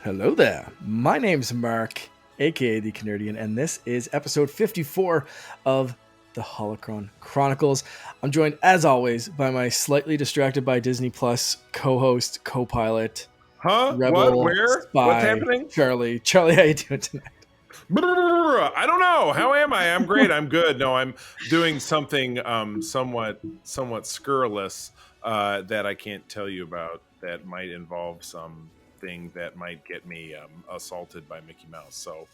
Hello there. My name's Mark, aka the Canardian, and this is episode 54 of the Holocron Chronicles. I'm joined, as always, by my slightly distracted by Disney Plus co-host, co-pilot, Huh? What? rebel, Where? What's spy, happening? Charlie. Charlie, how you doing tonight? I don't know. How am I? I'm great. I'm good. No, I'm doing something somewhat scurrilous that I can't tell you about. That might involve something that might get me assaulted by Mickey Mouse. So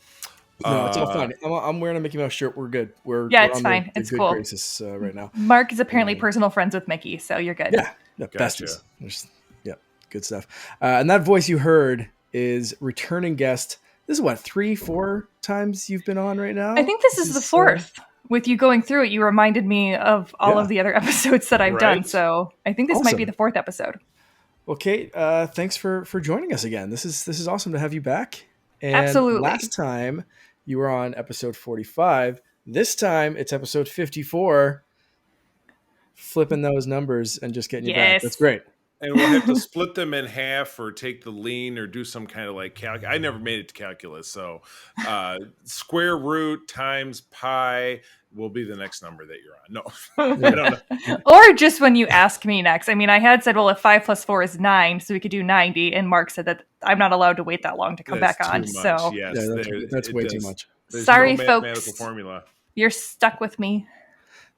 No, it's all fine. I'm wearing a Mickey Mouse shirt. We're good. We're it's on fine. the It's good cool. graces right now. Mark is apparently personal friends with Mickey, so you're good. Yeah, Gotcha. besties. Yeah, good stuff. And that voice you heard is returning guest. This is what, 3-4 times you've been on right now? I think this is the fourth. With you going through it, you reminded me of all of the other episodes that I've done. So I think this might be the fourth episode. Well, Kate, thanks for joining us again. This is awesome to have you back. And Absolutely. Last time you were on episode 45. This time it's episode 54. Flipping those numbers and just getting you back. That's great. And we'll have to split them in half or take the lean or do some kind of like I never made it to calculus. So square root times pi will be the next number that you're on. No, I don't know. Or just when you ask me next. I mean, I had said, well, if 5 plus 4 is 9, so we could do 90. And Mark said that I'm not allowed to wait that long to come back on. So yes, that's way too much. Sorry, folks. Mathematical formula. You're stuck with me.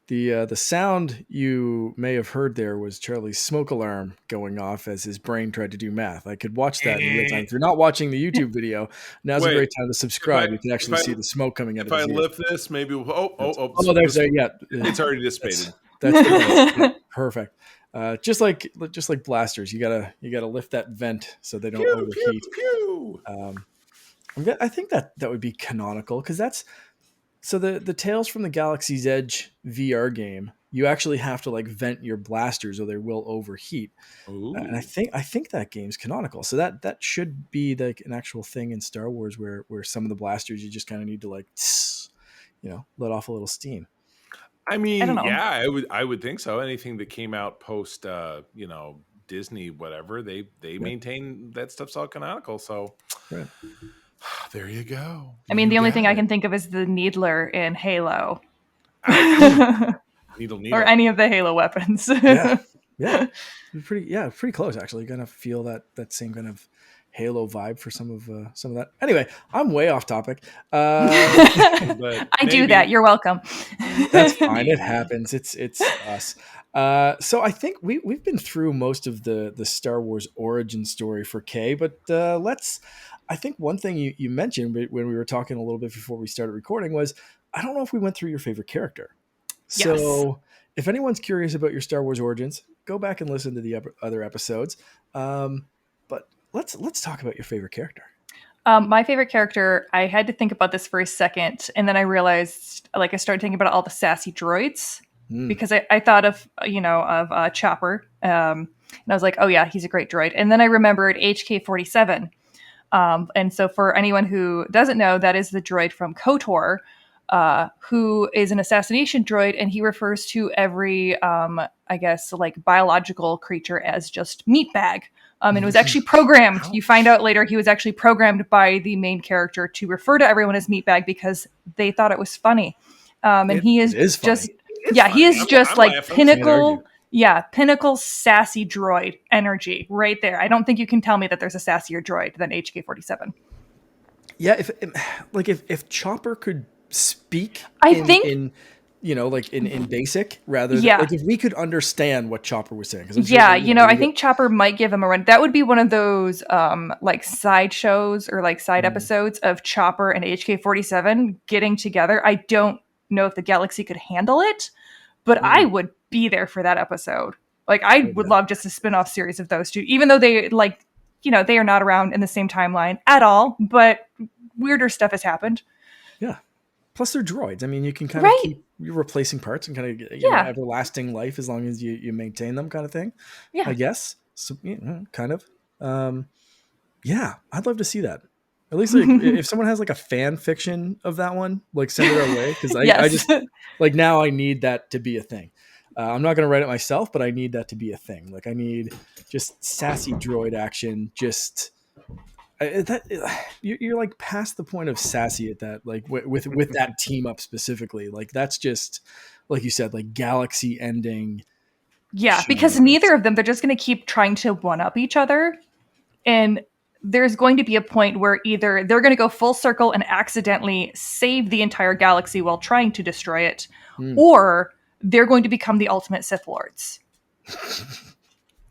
The sound you may have heard there was Charlie's smoke alarm going off as his brain tried to do math. I could watch that in real time. If you're not watching the YouTube video, now's a great time to subscribe. You can actually see the smoke coming out of his ears. If I lift this, maybe there's it's already dissipated. That's perfect. Just like blasters, you gotta lift that vent so they don't overheat. Pew, pew. I think that would be canonical because that's. So the Tales from the Galaxy's Edge VR game, you actually have to like vent your blasters or they will overheat. And I think that game's canonical. So that should be like an actual thing in Star Wars where some of the blasters you just kind of need to like, let off a little steam. I mean, yeah, I would think so. Anything that came out post, Disney, whatever, they maintain that stuff's all canonical. So. Right. There you go. I mean, the only thing I can think of is the Needler in Halo. Needle. Or any of the Halo weapons. Yeah. Pretty close, actually. You're going to feel that same kind of Halo vibe for some of that. Anyway, I'm way off topic. I do that. You're welcome. That's fine. It happens. It's us. So I think we've been through most of the Star Wars origin story for Kay, but I think one thing you mentioned when we were talking a little bit before we started recording was, I don't know if we went through your favorite character. Yes. So if anyone's curious about your Star Wars origins, go back and listen to the other episodes. But let's talk about your favorite character. My favorite character, I had to think about this for a second, and then I realized, I started thinking about all the sassy droids, because I thought of Chopper, and I was like, oh yeah, he's a great droid. And then I remembered HK-47. And so for anyone who doesn't know, that is the droid from KOTOR, who is an assassination droid, and he refers to every, biological creature as just meatbag. And it was actually programmed. You find out later he was actually programmed by the main character to refer to everyone as meatbag because they thought it was funny. And he is just, he is just like pinnacle. Yeah, pinnacle sassy droid energy right there. I don't think you can tell me that there's a sassier droid than HK-47. Yeah, if Chopper could speak, in basic rather than if we could understand what Chopper was saying. I think Chopper might give him a run. That would be one of those side shows or side episodes of Chopper and HK-47 getting together. I don't know if the galaxy could handle it, but I would be there for that episode. I would love just a spin-off series of those two, even though they they are not around in the same timeline at all, but weirder stuff has happened. Yeah. Plus they're droids. I mean, you can kind of keep replacing parts and kind of everlasting life as long as you maintain them, kind of thing. Yeah. I guess. So, kind of. I'd love to see that. At least if someone has a fan fiction of that one, send it our way. Because I just now I need that to be a thing. I'm not going to write it myself, but I need that to be a thing. I need just sassy droid action, just you're like past the point of sassy at that, like with that team up specifically. Like that's just like you said, like galaxy ending. Yeah, because shenanigans. neither of them, they're just going to keep trying to one up each other. And there's going to be a point where either they're going to go full circle and accidentally save the entire galaxy while trying to destroy it, or they're going to become the ultimate Sith Lords.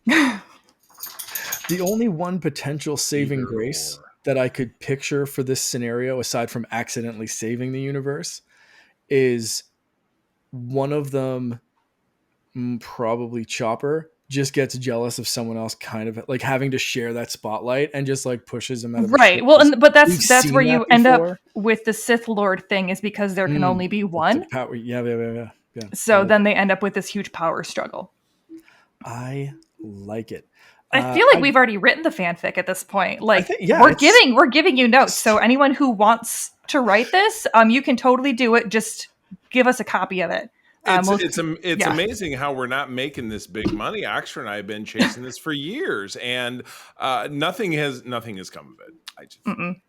The only one potential saving grace that I could picture for this scenario, aside from accidentally saving the universe, is one of them, probably Chopper, just gets jealous of someone else kind of like having to share that spotlight and just like pushes him out of Right. ship. Well, but that's seen where that you end up before. with the Sith Lord thing, is because there can only be one. Yeah. So then they end up with this huge power struggle. I like it. I feel like we've already written the fanfic at this point. Like, we're giving you notes. So anyone who wants to write this, you can totally do it. Just give us a copy of it. It's amazing how we're not making this big money. Oxford and I have been chasing this for years, and nothing has come of it. I just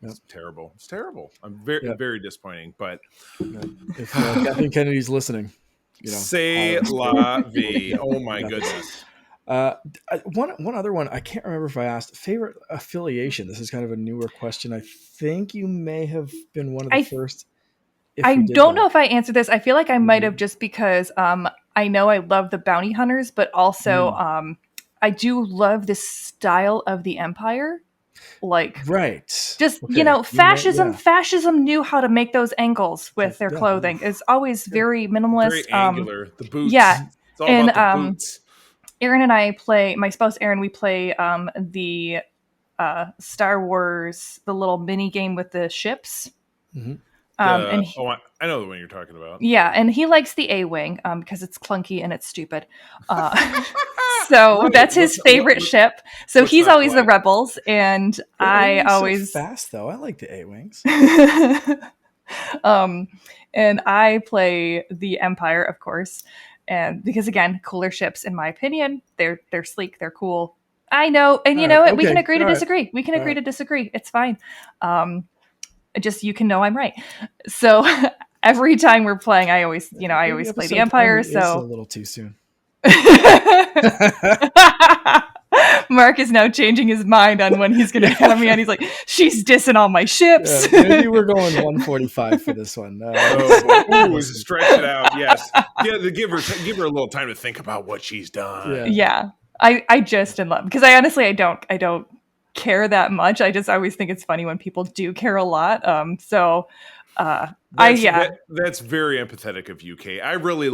it's terrible. It's terrible. I'm very disappointing. But if Kathleen Kennedy's listening, say la vie. Oh my goodness. One other one, I can't remember if I asked. Favorite affiliation. This is kind of a newer question. I think you may have been one of the first. I don't know if I answered this. I feel like I might have, just because I know I love the bounty hunters, but also I do love this style of the Empire. Like, right. Just, fascism knew how to make those angles with their clothing. It's always very minimalist. Very angular. The boots. Yeah. It's all about the boots. Aaron and I play, my spouse Aaron, we play the Star Wars, the little mini game with the ships. Mm-hmm. I know the one you're talking about. Yeah, and he likes the A-Wing because it's clunky and it's stupid. So that's his favorite ship. So he's always the Rebels, and I always so fast though. I like the A-Wings. And I play the Empire, of course, and because again, cooler ships in my opinion. They're sleek, they're cool. I know, and you know what? We can agree to disagree. We can agree to disagree. It's fine. Just you can know I'm right. So every time we're playing, I always play the Empire. So a little too soon. Mark is now changing his mind on when he's going to have me on. He's like, she's dissing all my ships. Yeah, maybe we're going 145 for this one. Stretch it out. Yes. Yeah, give her a little time to think about what she's done. Yeah. I just in love, because I honestly I don't care that much. I just always think it's funny when people do care a lot. That's very empathetic of UK. I really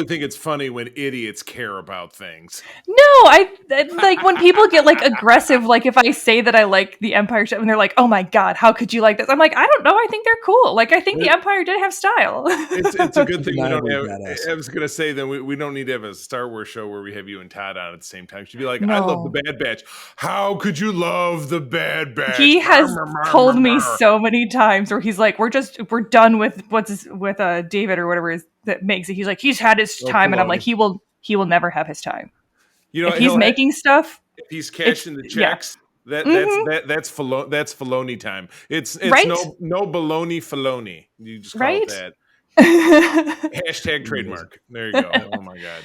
think it's funny when idiots care about things. No, I like when people get like aggressive. Like if I say that I like the Empire ship, and they're like, "Oh my god, how could you like this?" I'm like, I don't know. I think they're cool. Like I think the Empire did have style. It's a good thing we don't have. I was gonna say that we don't need to have a Star Wars show where we have you and Todd on at the same time. She'd be like, "I love the Bad Batch." How could you love the Bad Batch? He has told me so many times where he's like, "We're done with David or whatever that makes it." He's like, he's had his time, and I'm like, he will never have his time. If he's making stuff, if he's cashing the checks, that's Filoni time. It's right? no baloney Filoni. You just call it that. Hashtag trademark. There you go. Oh my god.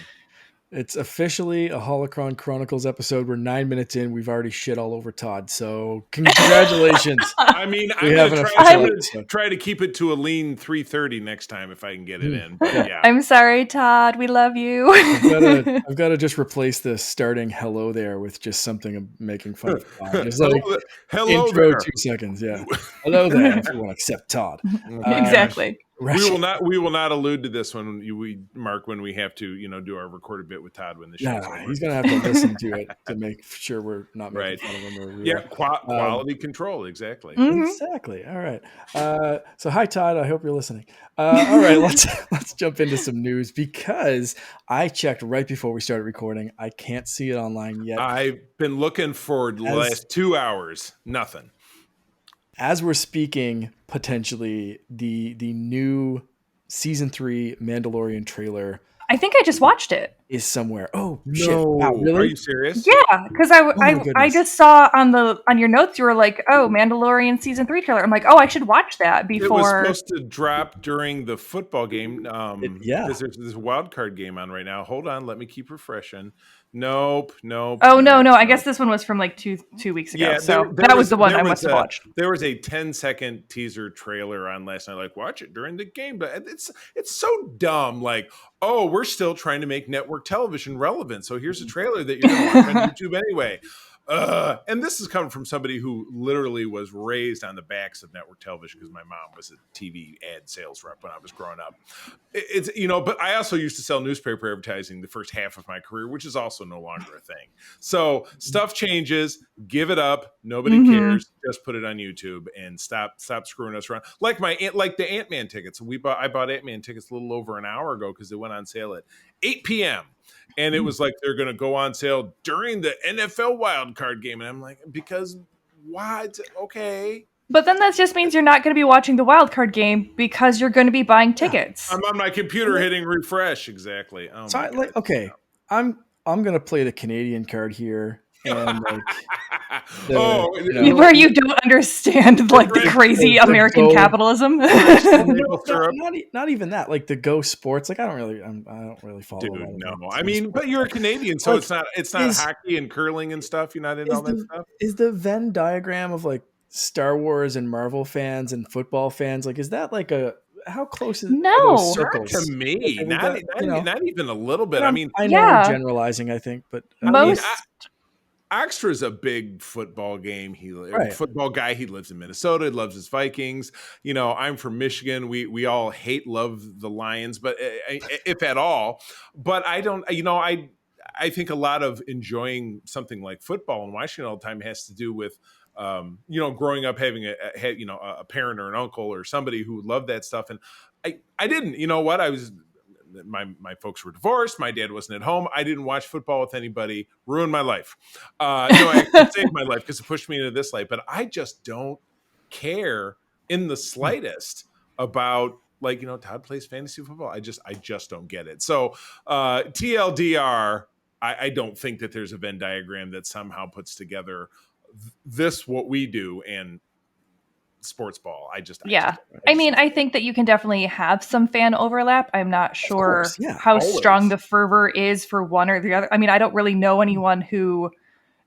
It's officially a Holocron Chronicles episode. We're 9 minutes in. We've already shit all over Todd. So congratulations. I mean, I'm going to try to keep it to a lean 3:30 next time if I can get it in. But yeah. I'm sorry, Todd. We love you. I've got to just replace the starting hello there with just something of making fun of Todd. Just like hello intro there. 2 seconds. Yeah. Hello there. If you want to accept Todd. Exactly. Right. We will not allude to this when we have to do our recorded bit with Todd when the show's over. He's gonna have to listen to it to make sure we're not making fun of him. Yeah, quality control, exactly. Exactly. All right. So hi Todd, I hope you're listening. All right, let's jump into some news, because I checked right before we started recording. I can't see it online yet. I've been looking for the last 2 hours. Nothing. As we're speaking, potentially the new season 3 Mandalorian trailer. I think I just watched it. is somewhere. Oh shit! Wow, No, are really? you serious? Yeah, because Oh my I goodness! just saw on your notes you were like, oh, Mandalorian season 3 trailer. I'm like, oh, I should watch that It was before. supposed to drop during the football game, Yeah. because there's this wild card game on right now. Hold on, let me keep refreshing. Nope, nope, Oh no, nope, no, I guess nope. this one was from like two weeks ago. Yeah, So that was the one I must have watched. there was a 10-second teaser trailer on last night. Like, watch it during the game, but it's so dumb. Like, oh, we're still trying to make network television relevant, so here's a trailer that you're going to watch on YouTube anyway. And this is coming from somebody who literally was raised on the backs of network television because my mom was a TV ad sales rep when I was growing up. It's but I also used to sell newspaper advertising the first half of my career, which is also no longer a thing. So stuff changes. Give it up. Nobody cares. Just put it on YouTube and stop screwing us around. Like the Ant-Man tickets. I bought Ant-Man tickets a little over an hour ago because they went on sale at 8 p.m. And it was like they're going to go on sale during the NFL wild card game. And I'm like, because why? Okay. But then that just means you're not going to be watching the wild card game because you're going to be buying tickets. I'm on my computer hitting refresh. Exactly. Oh So my God. okay, I'm gonna play the Canadian card here, and Where you don't understand like the crazy American capitalism. not even that. Like the Go Sports. Like I don't really follow. Dude, a lot of no. I mean, but you're a Canadian, so like, it's not hockey and curling and stuff. You're not into all that stuff. Is the Venn diagram of like Star Wars and Marvel fans and football fans, like, is that like how close are those circles? Not to me, not even a little bit. I mean, I know I'm generalizing, I think, but Oxtra's a big football game. Football guy. He lives in Minnesota. He loves his Vikings. I'm from Michigan. We all love the Lions, but if at all. But I don't. I think a lot of enjoying something like football and watching it all the time has to do with growing up having a parent or an uncle or somebody who loved that stuff. And I didn't. You know what? My folks were divorced. My dad wasn't at home. I didn't watch football with anybody. Ruined my life. I saved my life because it pushed me into this life. But I just don't care in the slightest about Todd plays fantasy football. I just don't get it. So TLDR, I don't think that there's a Venn diagram that somehow puts together what we do and sports ball. I think that you can definitely have some fan overlap. I'm not sure how strong the fervor is for one or the other. I mean, I don't really know anyone who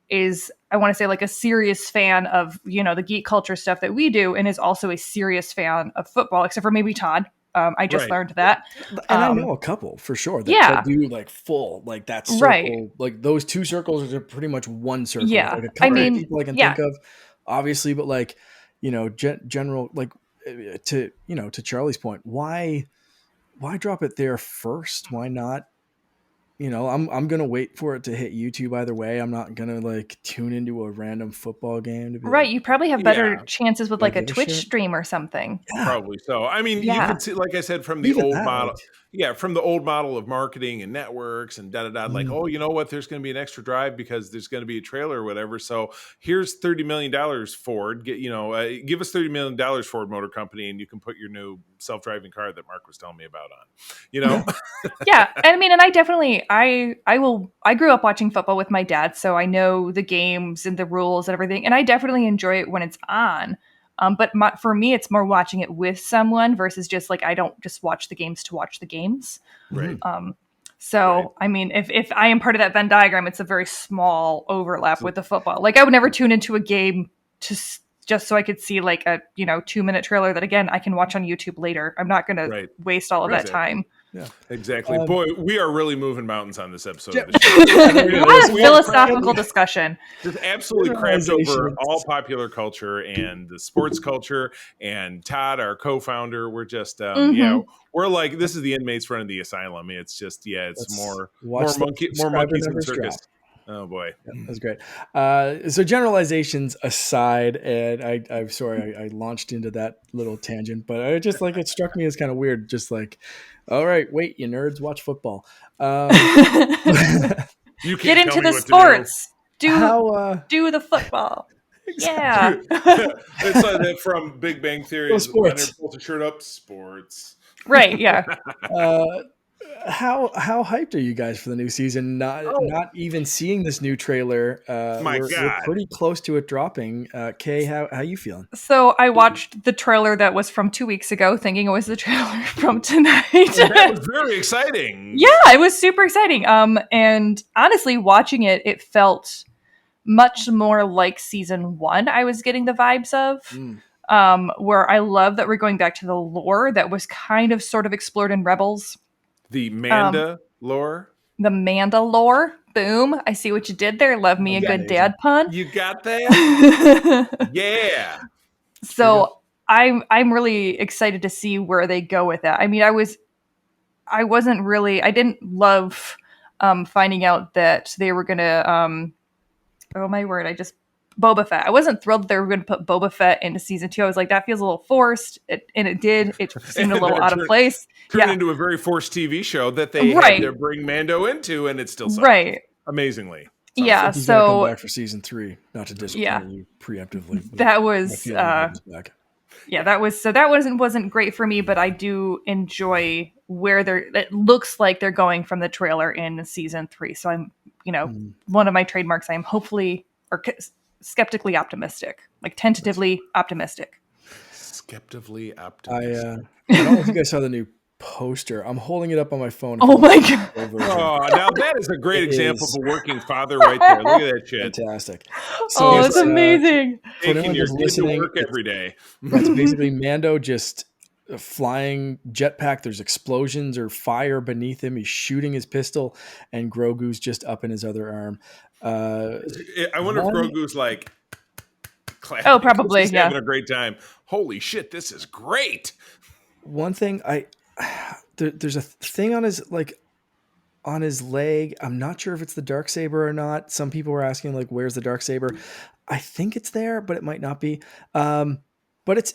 is, I want to say, like a serious fan of the geek culture stuff that we do and is also a serious fan of football, except for maybe Todd. I just learned that. And I know a couple for sure that do like full, like that circle, like those two circles are pretty much one circle. Yeah. Like a couple of people I can think of, obviously, but like, general, like to Charlie's point, why drop it there first? Why not? I'm going to wait for it to hit YouTube either way. I'm not going to like tune into a random football game. To be you probably have better chances with like a Twitch stream or something. Yeah. Probably so. I mean, you can see, like I said, from the old model. From the old model of marketing and networks and like, oh, you know what? There's going to be an extra drive because there's going to be a trailer or whatever. So here's $30 million, Ford. Give us $30 million, Ford Motor Company, and you can put your new self-driving car that Mark was telling me about on. Yeah, I mean, and I definitely, I grew up watching football with my dad, so I know the games and the rules and everything, and I definitely enjoy it when it's on. But for me, it's more watching it with someone versus just like I don't just watch the games to watch the games. Right. I mean, if I am part of that Venn diagram, it's a very small overlap with the football. Like I would never tune into a game just so I could see like a 2-minute trailer that again I can watch on YouTube later. I'm not going to waste all of that time. Yeah, exactly. Boy, we are really moving mountains on this episode. Of the show. Philosophical discussion. Just absolutely crapped over all popular culture and the sports culture. And Todd, our co-founder, we're just, we're like, this is the inmates running the asylum. It's just, it's more monkeys in circus. Oh boy, that's great. So generalizations aside, and I'm sorry I launched into that little tangent, but I just like it struck me as kind of weird. Just like, all right, wait, you nerds, watch football. You get into the sports. Do the football. Yeah, it's like that from Big Bang Theory. Sports. Leonard pulls a shirt up. Sports. Right. Yeah. How hyped are you guys for the new season? Oh Not even seeing this new trailer. my We're God. pretty close to it dropping. Kay, how you feeling? So I watched the trailer that was from 2 weeks ago, thinking it was the trailer from And that tonight. was very exciting. Yeah, it was super exciting. And honestly, watching it, it felt much more like season one. I was getting the vibes of, Mm. where I love that we're going back to the lore that was kind of sort of explored in Rebels. The Um, Manda lore. the Mandalore. Boom! I see what you did there. Love me That a was good amazing. dad pun. You got that? Yeah. Straight up. So I'm really excited to see where they go with that. I mean, I didn't love finding out that they were gonna oh my word, Boba Fett. I wasn't thrilled that they were going to put Boba Fett into season 2. I was like, that feels a little forced, and it did. It seemed a And then little it out of place. turned Yeah, into a very forced TV show that they had to right, bring Mando into, and it still sucked. right. Amazingly. Yeah, He's gonna come so back for season 3. Not to yeah, disappoint you preemptively, but that I was feel like he's back. yeah, that wasn't great for me, but I do enjoy where it looks like they're going from the trailer in season 3. So I'm, Mm. one of my trademarks. I'm hopefully or skeptically optimistic, like tentatively optimistic. Skeptically I optimistic. I don't know if you guys saw the new poster. I'm holding it up on my phone. If you Oh want my to see god. the full version. Oh, now that is a great It example of is a working father right there. Look at that shit. fantastic. So Oh, He's that's it's like amazing. for taking anyone your that's kid to listening, work every day. it's basically Mando just flying jetpack. There's explosions or fire beneath him. He's shooting his pistol, and Grogu's just up in his other arm. Uh, I wonder if one Grogu's like Oh, clapping because probably, he's yeah. having a great time. Holy shit, this is great. one thing there's a thing on his leg. I'm not sure if it's the dark saber or not. Some people were asking like, "Where's the dark saber?" I think it's there, but it might not be. But it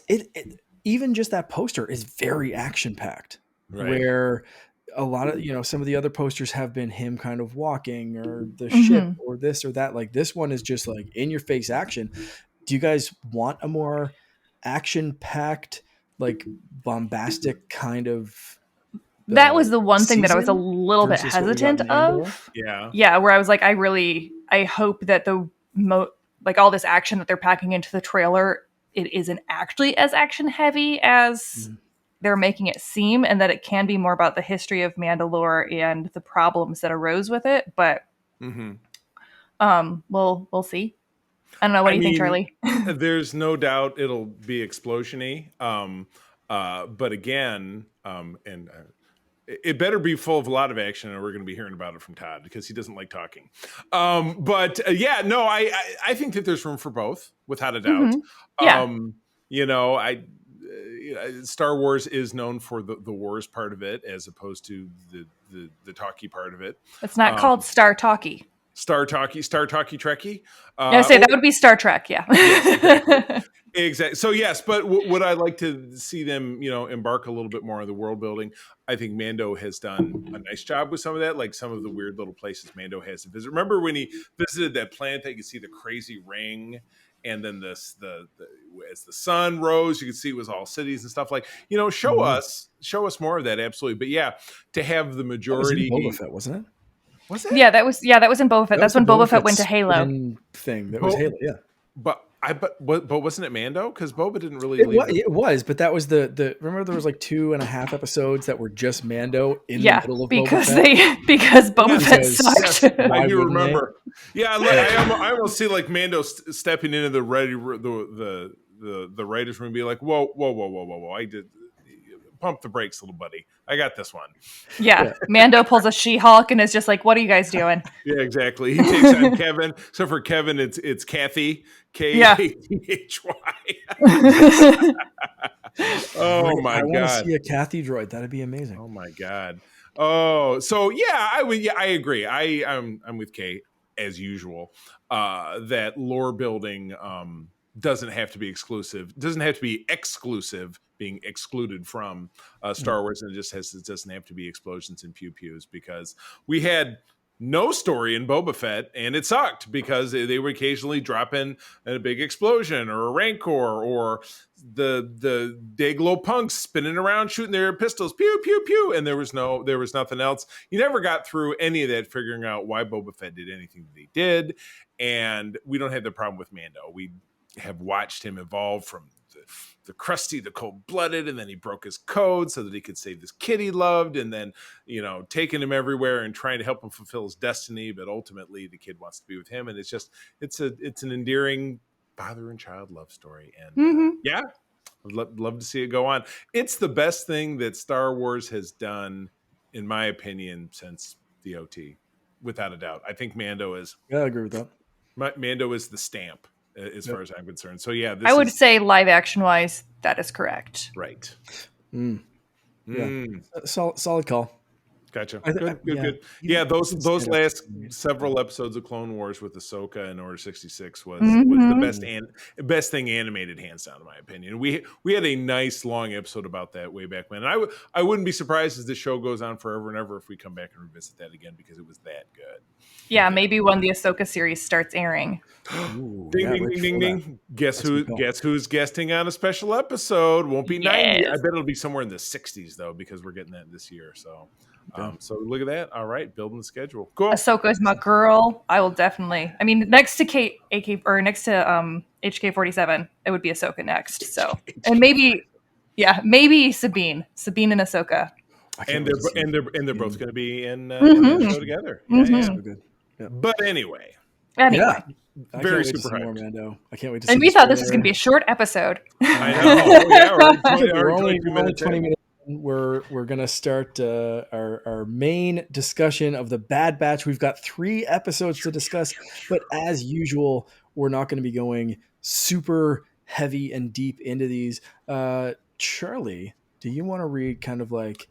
even just that poster is very action packed. Right. Where a lot of some of the other posters have been him kind of walking or the ship Hmm. or this or that. Like this one is just like in your face action. Do you guys want a more action packed, like bombastic kind of That was the one thing that I was a season little bit versus what we got hesitant in Andor? of. Yeah. Yeah, where I was like, I hope that like all this action that they're packing into the trailer, it isn't actually as action heavy as Mhm. they're making it seem, and that it can be more about the history of Mandalore and the problems that arose with it. But Mm-hmm. we'll see. I don't know. What I do you think, mean, Charlie? there's no doubt it'll be explosiony. But again, and it better be full of a lot of action, or we're going to be hearing about it from Todd because he doesn't like talking. Yeah, no, I think that there's room for both, without a doubt. Hmm. Yeah, You know, Star Wars is known for the wars part of it, as opposed to the talky part of it. it's not Um, called Star Talkie. Star talky, Trekkie. I say Or that would be Star Trek. Yeah. yes, exactly. Exactly. So yes, but would I like to see them, embark a little bit more on the world building? I think Mando has done a nice job with some of that, like some of the weird little places Mando has to visit. Remember when he visited that planet that you could see the crazy ring, and then the as the sun rose, you could see it was all cities and stuff like. Mhm. Show us more of that, absolutely. But yeah, to have the That was in majority. Boba Fett, wasn't it? Was it? That was in Boba Fett. That was That's the when Boba Boba Fett Fett went to Halo. spin thing. That was Bo- Halo. Yeah, but wasn't it Mando? Because Boba didn't really it leave. was. It was, but that was the. Remember, there was like 2.5 episodes that were just Mando in the Yeah, middle of Boba because Fett. because Boba Yes, Fett Because sucked. I why do wouldn't they? remember. Yeah, I almost see like Mando stepping into the ready the writers' room, and be like, whoa, whoa, whoa, whoa, whoa, whoa! I did pump the brakes, little buddy. I got this one. Yeah, Yeah. Mando pulls a She-Hulk and is just like, "What are you guys doing?" Yeah, exactly. He takes on Kevin. So for Kevin, it's Kathy, Yeah. Kathy. Oh Great. my I want to god. see a Kathy droid. That'd be amazing. Oh my god. Oh, so yeah, I would. Yeah, I agree. I'm with Kate as usual. That lore building doesn't have to be exclusive. Doesn't have to be exclusive. Being excluded from Mm. Star Wars, and it doesn't have to be explosions and pew pews, because we had no story in Boba Fett, and it sucked because they would occasionally drop in a big explosion or a rancor or the Dayglow punks spinning around shooting their pistols, pew pew pew, and there was nothing else. You never got through any of that figuring out why Boba Fett did anything that he did, and we don't have the problem with Mando. We have watched him evolve from the crusty, the cold-blooded, and then he broke his code so that he could save this kid he loved, and then, taking him everywhere and trying to help him fulfill his destiny, but ultimately the kid wants to be with him, and it's an endearing father and child love story, and yeah, I'd love to see it go on. It's the best thing that Star Wars has done, in my opinion, since the OT, without a doubt. I think Mando is. Yeah, I agree with that. Mando is the stamp as far as I'm concerned. So yeah, I would say live action wise, that is correct. Right. Yeah. Solid call. Gotcha. Good. Yeah, those last several episodes of Clone Wars with Ahsoka and Order 66 was the best thing animated, hands down, in my opinion. We had a nice long episode about that way back when. And I wouldn't be surprised as the show goes on forever and ever if we come back and revisit that again because it was that good. Yeah, maybe when the Ahsoka series starts airing. Ooh, ding. Guess who's guesting on a special episode? Won't be 90. I bet it'll be somewhere in the 60s though, because we're getting that this year. So so look at that. All right, building the schedule. Cool. Ahsoka is my girl. I will definitely. I mean, next to HK-47, it would be Ahsoka next. So, and maybe Sabine and Ahsoka. And they're both going to be in the show together. Yeah. So good. Yeah. But anyway. Very super hyped. Mando. I can't wait to see. And we thought this was going to be a short episode. I know. We're only 20 minutes. We're gonna start our main discussion of the Bad Batch. We've got 3 episodes to discuss, but as usual, we're not going to be going super heavy and deep into these. Charlie, do you want to read kind of like,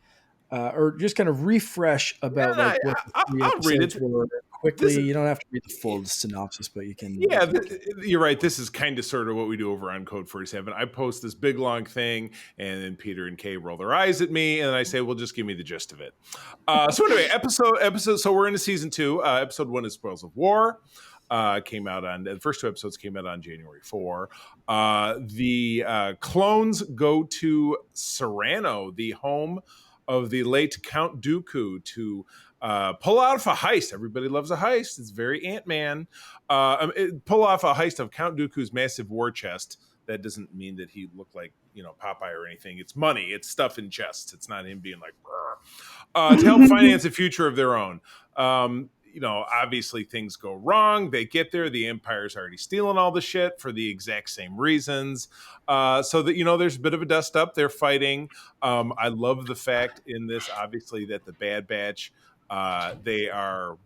or just kind of refresh about what the 3 episodes were? Quickly, you don't have to read the full synopsis, but you can. Yeah, you're right. This is kind of sort of what we do over on Code 47. I post this big long thing, and then Peter and Kay roll their eyes at me, and I say, "Well, just give me the gist of it." So anyway, episode. So we're into season 2. Episode 1 is Spoils of War. The first 2 episodes came out on January 4. The clones go to Serrano, the home of the late Count Dooku, to pull off a heist. Everybody loves a heist. It's very Ant-Man. Pull off a heist of Count Dooku's massive war chest. That doesn't mean that he looked like, Popeye or anything. It's money. It's stuff in chests. It's not him being like, to help finance a future of their own. Obviously things go wrong. They get there. The Empire's already stealing all the shit for the exact same reasons. So that, there's a bit of a dust up. They're fighting. I love the fact in this, obviously, that the Bad Batch, they are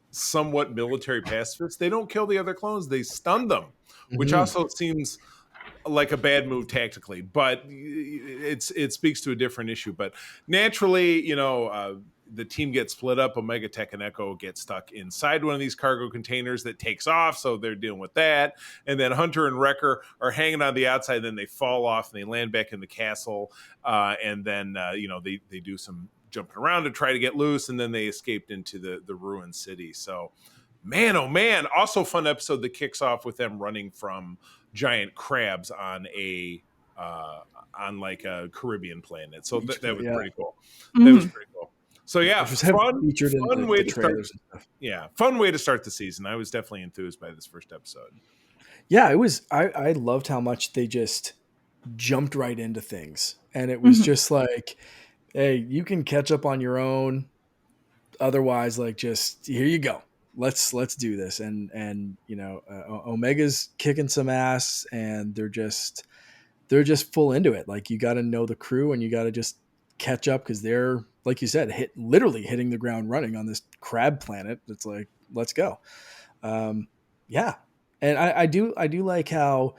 somewhat military pacifists. They don't kill the other clones. They stun them, which also seems like a bad move tactically, but it speaks to a different issue. But naturally, the team gets split up. Omega Tech and Echo get stuck inside one of these cargo containers that takes off, so they're dealing with that. And then Hunter and Wrecker are hanging on the outside, then they fall off and they land back in the castle. And then, they do some jumping around to try to get loose, and then they escaped into the ruined city. So, man, oh man. Also fun episode that kicks off with them running from giant crabs on a Caribbean planet. So that was pretty cool. That was pretty cool. So yeah, fun way to start. Yeah, fun way to start the season. I was definitely enthused by this first episode. Yeah, it was. I loved how much they just jumped right into things, and it was just like, hey, you can catch up on your own. Otherwise, just here you go. Let's do this. And Omega's kicking some ass, and they're just full into it. Like, you got to know the crew, and you got to just catch up because they're, like you said, literally hitting the ground running on this crab planet. It's like, let's go. Yeah. And I do like how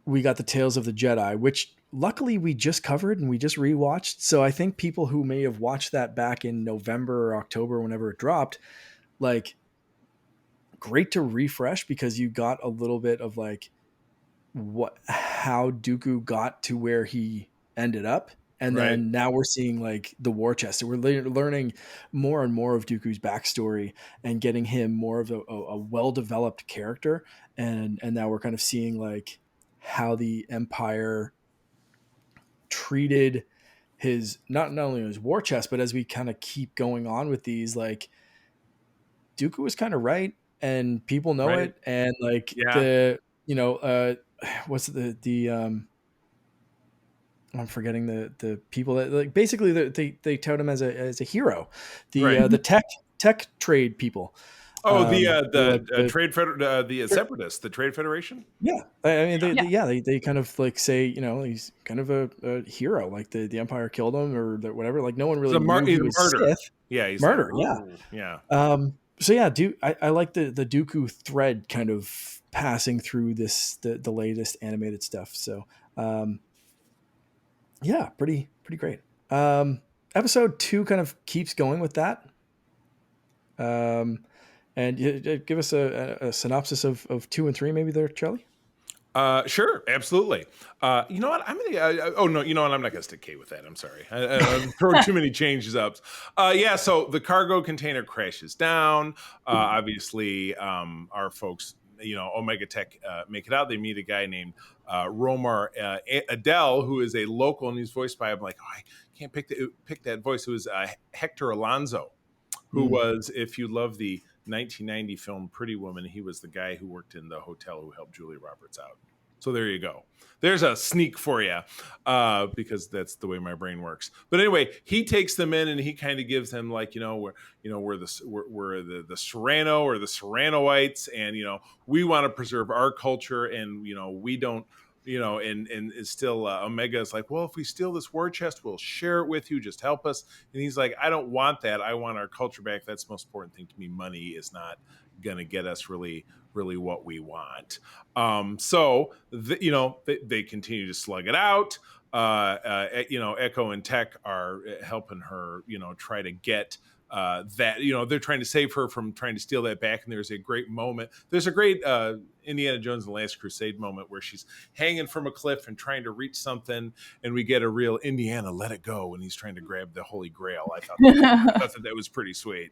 we got the Tales of the Jedi, which luckily we just covered and we just rewatched. So I think people who may have watched that back in November or October, whenever it dropped, great to refresh, because you got a little bit of how Dooku got to where he ended up. And Right. then now we're seeing like the war chest. So we're learning more and more of Dooku's backstory and getting him more of a well-developed character. And now we're kind of seeing like how the Empire treated his not only his war chest, but as we kind of keep going on with these, like Dooku was kind of right, and people know Right. it. And like Yeah. the what's the I'm forgetting the people that like basically they tout him as a hero, Right. the tech trade people. Oh, Like the the separatists, the Trade Federation. yeah, I mean Yeah. they kind of like say he's kind of a hero, like the Empire killed him or whatever. Like no one He's really knew he he's a was martyr. Sith. Yeah, he's like, Murder, yeah. ooh, yeah. So yeah, I like the Dooku thread kind of passing through the latest animated stuff. So yeah, pretty great. Episode 2 kind of keeps going with that. And give us a synopsis of 2 and 3, maybe there, Charlie. Sure, absolutely. You know what? I'm gonna. Oh no, you know what? I'm not gonna stick K with that. I'm sorry. I'm throwing too many changes up. Yeah. So the cargo container crashes down. Obviously, our folks, Omega Tech, make it out. They meet a guy named Romar Adele, who is a local, and he's voiced by. I'm like, oh, I can't pick that voice. It was Hector Alonso, who was, if you love the 1990 film Pretty Woman, he was the guy who worked in the hotel who helped Julia Roberts out. So there you go. There's a sneak for you, because that's the way my brain works. But anyway, he takes them in and he kind of gives them like, we're the Serrano or the Serranoites, and we want to preserve our culture, and we don't. And it's still Omega is like, well, if we steal this war chest, we'll share it with you. Just help us. And he's like, I don't want that. I want our culture back. That's the most important thing to me. Money is not going to get us really what we want. So they continue to slug it out. Echo and Tech are helping her, try to get that, they're trying to save her from trying to steal that back. And there's a great moment. There's a great Indiana Jones and the Last Crusade moment where she's hanging from a cliff and trying to reach something, and we get a real Indiana, let it go, and he's trying to grab the Holy Grail. I thought that was pretty sweet.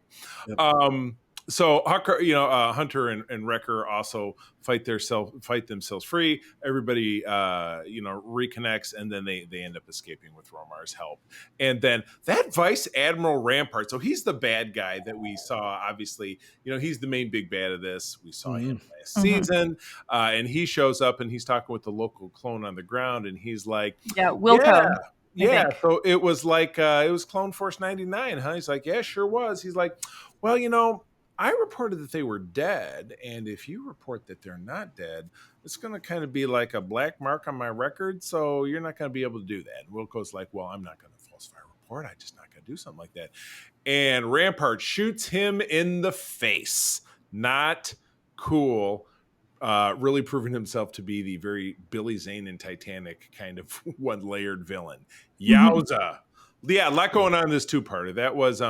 Yep. So Hunter and Wrecker also fight themselves free. Everybody reconnects, and then they end up escaping with Romar's help. And then that Vice Admiral Rampart, so he's the bad guy that we saw. Obviously, he's the main big bad of this. We saw him last season, and he shows up and he's talking with the local clone on the ground, and he's like, Wilco. Yeah, so it was like it was Clone Force 99, huh? He's like, yeah, sure was. He's like, well, I reported that they were dead, and if you report that they're not dead, it's going to kind of be like a black mark on my record, so you're not going to be able to do that. And Wilco's like, well, I'm not going to falsify a report. I'm just not going to do something like that. And Rampart shoots him in the face. Not cool. Really proving himself to be the very Billy Zane in Titanic kind of one-layered villain. Yowza. Yeah, a lot going on in this two-parter. That was...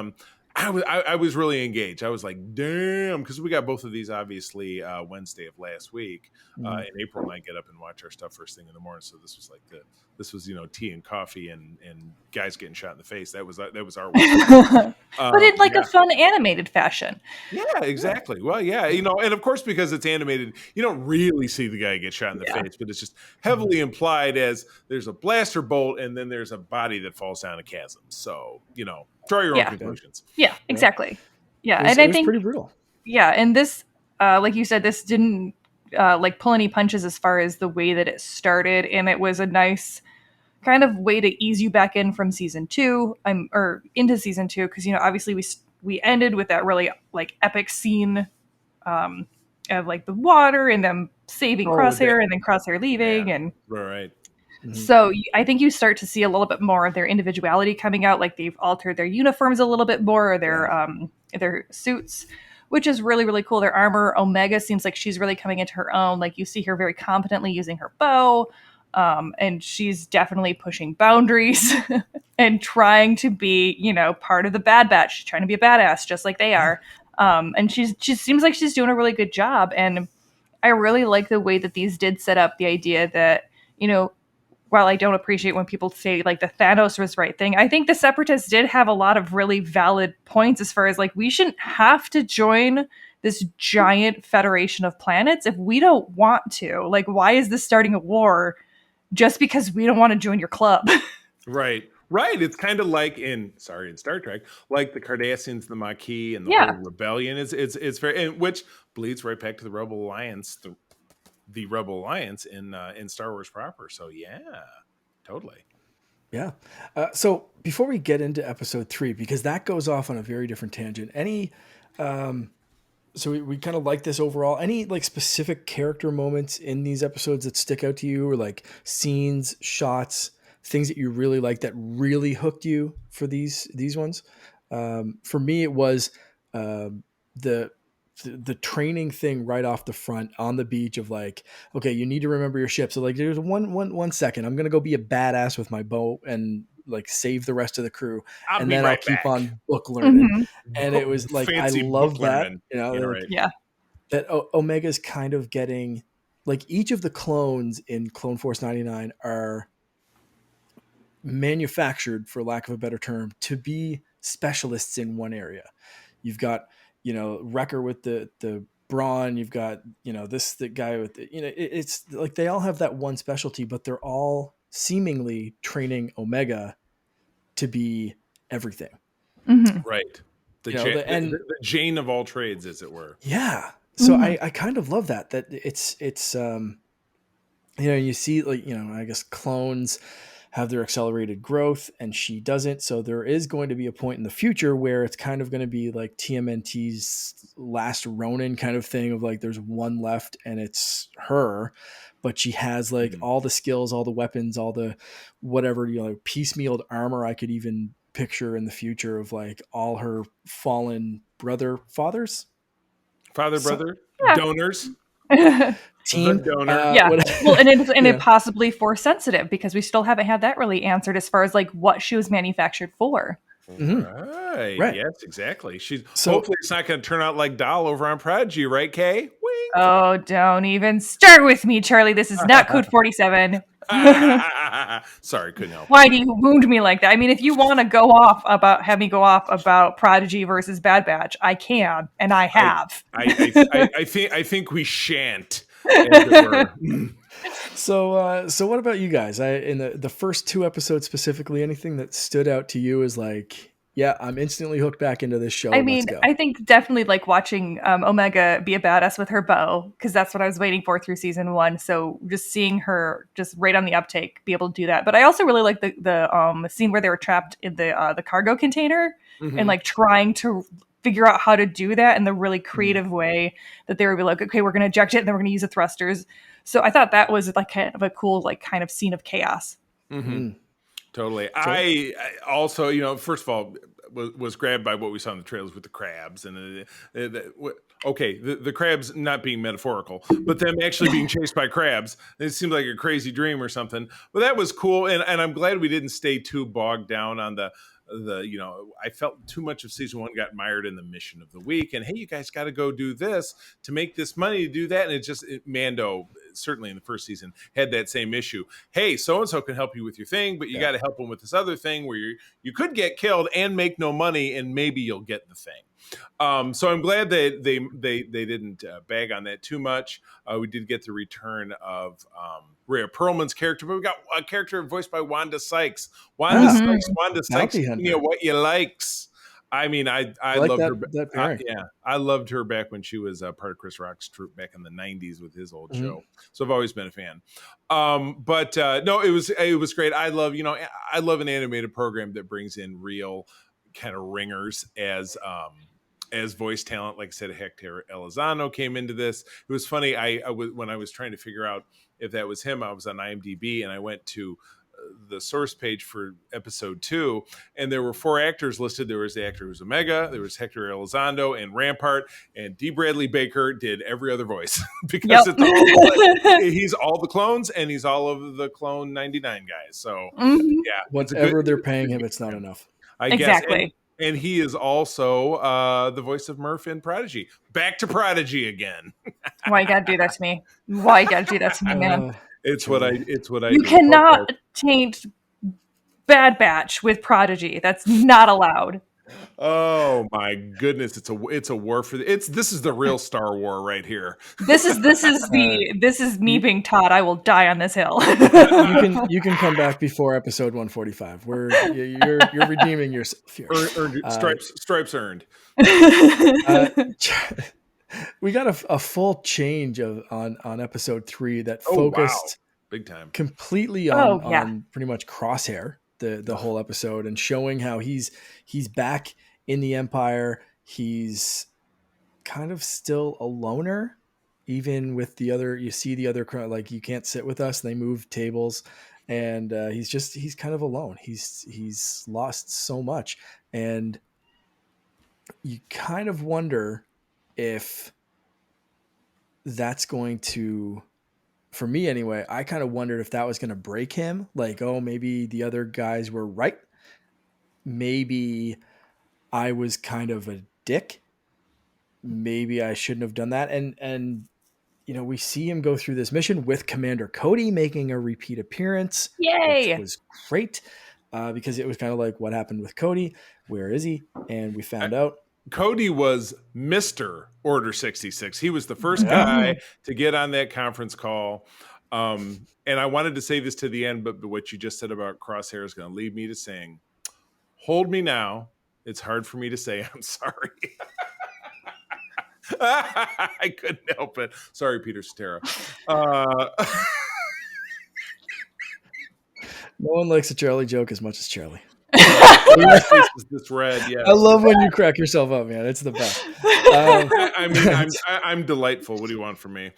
I was really engaged. I was like, damn, because we got both of these obviously Wednesday of last week. In April, and I get up and watch our stuff first thing in the morning. So this was like tea and coffee and guys getting shot in the face. That was our week. But in like a fun animated fashion. Yeah, exactly. Well, yeah, and of course because it's animated, you don't really see the guy get shot in the face, but it's just heavily implied as there's a blaster bolt and then there's a body that falls down a chasm. So draw your own conclusions. Yeah, exactly. Yeah, and I think pretty brutal. Yeah, and this, like you said, this didn't pull any punches as far as the way that it started, and it was a nice kind of way to ease you back in from season 2, or into season 2, because obviously we ended with that really like epic scene of like the water and them saving Crosshair and then Crosshair leaving and right. So I think you start to see a little bit more of their individuality coming out. Like they've altered their uniforms a little bit more, or their suits, which is really, really cool. Their armor, Omega seems like she's really coming into her own. Like you see her very competently using her bow, and she's definitely pushing boundaries and trying to be, part of the Bad Batch. She's trying to be a badass, just like they are. And she seems like she's doing a really good job. And I really like the way that these did set up the idea that, while I don't appreciate when people say like the Thanos was right thing, I think the Separatists did have a lot of really valid points as far as like we shouldn't have to join this giant federation of planets if we don't want to. Like, why is this starting a war just because we don't want to join your club? Right. Right. It's kind of like in Star Trek, like the Cardassians, the Maquis, and the Yeah. whole rebellion it's very, and which bleeds right back to the Rebel Alliance, the Rebel Alliance in Star Wars proper. So yeah, totally. Yeah. So before we get into episode 3, because that goes off on a very different tangent, so we kind of like this overall. Any like specific character moments in these episodes that stick out to you, or like scenes, shots, things that you really like that really hooked you for these ones? For me, it was the the training thing right off the front on the beach of like, okay, you need to remember your ship. So like, there's one second, I'm gonna go be a badass with my bow and like save the rest of the crew, I'll and be then I'll right keep back. on book learning. Mhm. And it was like, I Fancy love book that, learning. you know, Yeah, like, right. Yeah. that Omega's kind of getting, like, each of the clones in Clone Force 99 are manufactured, for lack of a better term, to be specialists in one area. You've got, Wrecker with the brawn. You've got, the guy with it's like they all have that one specialty, but they're all seemingly training Omega to be everything. Mhm. Right. The, You know, the Jane of all trades, as it were. Yeah. So Mhm. I kind of love that it's you see, like, I guess clones have their accelerated growth and she doesn't. So there is going to be a point in the future where it's kind of going to be like TMNT's last Ronin kind of thing of like, there's one left and it's her, but she has like all the skills, all the weapons, all the whatever, piecemealed armor. I could even picture in the future of like all her fallen fathers, Brother, Yeah. donors, team. the donor. Yeah. Well, and it Yeah. possibly force sensitive because we still haven't had that really answered as far as like what she was manufactured for. Right. Right. Yes, exactly. So- hopefully it's not going to turn out like Doll over on Prodigy, right, Kay? Wink. Oh, don't even start with me, Charlie. This is not Code 47. Sorry, couldn't help. Why do you wound me like that? I mean, if you want to have me go off about Prodigy versus Bad Batch, I can, and I have. I think we shan't. As it were. So what about you guys? In the first 2 episodes specifically, anything that stood out to you as like, yeah, I'm instantly hooked back into this show. I mean, Let's go. I think definitely like watching Omega be a badass with her bow, because that's what I was waiting for through season 1. So just seeing her just right on the uptake, be able to do that. But I also really like the scene where they were trapped in the cargo container and like trying to figure out how to do that in the really creative way that they would be like, okay, we're going to eject it and then we're going to use the thrusters. So I thought that was like kind of a cool, like kind of scene of chaos. Totally. I also, first of all, was grabbed by what we saw in the trailers with the crabs and the crabs not being metaphorical, but them actually being chased by crabs. It seemed like a crazy dream or something, but that was cool. And I'm glad we didn't stay too bogged down on I felt too much of season 1 got mired in the mission of the week and, hey, you guys got to go do this to make this money to do that. And Mando, certainly in the first season, had that same issue. Hey, so-and-so can help you with your thing, but you got to help them with this other thing where you could get killed and make no money and maybe you'll get the thing. So I'm glad that they didn't bag on that too much. We did get the return of Rhea Perlman's character, but we got a character voiced by Wanda Sykes. Wanda Sykes, what you likes. I mean, I like loved that her. I loved her back when she was part of Chris Rock's troupe back in the '90s with his old show. So I've always been a fan. But no, it was great. I love an animated program that brings in real kind of ringers as voice talent. Like I said, Hector Elizondo came into this. It was funny. When I was trying to figure out if that was him, I was on IMDb and I went to the source page for episode 2, and there were 4 actors listed. There was the actor who's Omega, there was Hector Elizondo and Rampart, and D. Bradley Baker did every other voice because he's all the clones and he's all of the Clone 99 guys. So yeah, whatever they're paying him, it's not enough. I exactly. guess. And he is also the voice of Murph in Prodigy. Back to Prodigy again. Why you gotta do that to me? Why you gotta do that to me, man? It's Charlie. what I You do. cannot Okay. taint Bad Batch with Prodigy. That's not allowed. Oh my goodness! It's a war for this is the real Star War right here. This is Uh, me you being taught I will die on this hill. you can come back before episode 145. You're redeeming yourself here. Earned, stripes earned. Uh, we got a full change on episode 3 that Oh wow, focused big time. completely Oh yeah. on pretty much Crosshair the whole episode, and showing how he's back in the Empire. He's kind of still a loner, even with the other. You see the other, like, you can't sit with us. They move tables, and he's kind of alone. He's lost so much, and you kind of wonder if that's going to, for me anyway, I kind of wondered if that was going to break him. Like, oh, maybe the other guys were right. Maybe I was kind of a dick. Maybe I shouldn't have done that. And we see him go through this mission with Commander Cody making a repeat appearance, which Yay. was great, because it was kind of like, what happened with Cody? Where is he? And we found out. Cody was Mr. Order 66. He was the first guy to get on that conference call. And I wanted to say this to the end, but what you just said about Crosshair is going to lead me to saying, hold me now. It's hard for me to say I'm sorry. I couldn't help it. Sorry, Peter Cetera. No one likes a Charlie joke as much as Charlie. This red, yeah. I love when you crack yourself up, man. It's the best. I mean, I'm delightful. What do you want from me?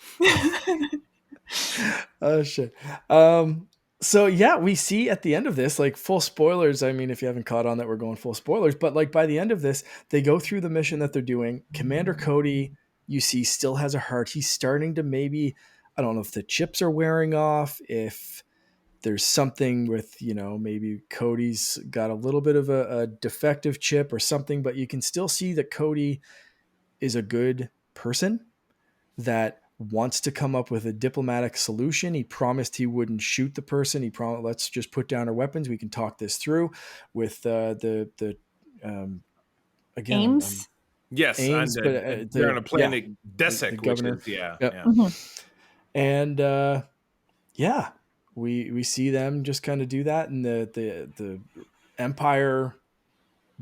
Oh shit. So yeah, we see at the end of this, like, full spoilers. I mean, if you haven't caught on that we're going full spoilers, but like by the end of this, they go through the mission that they're doing. Commander Cody, you see, still has a heart. He's starting to, maybe, I don't know if the chips are wearing off, if there's something with, maybe Cody's got a little bit of a defective chip or something, but you can still see that Cody is a good person that wants to come up with a diplomatic solution. He promised he wouldn't shoot the person. He promised, let's just put down our weapons. We can talk this through with the again, Ames. Yes, Ames, they're on a planet Desek, the governor. Which is, yeah. Mm-hmm. And we see them just kind of do that, and the Empire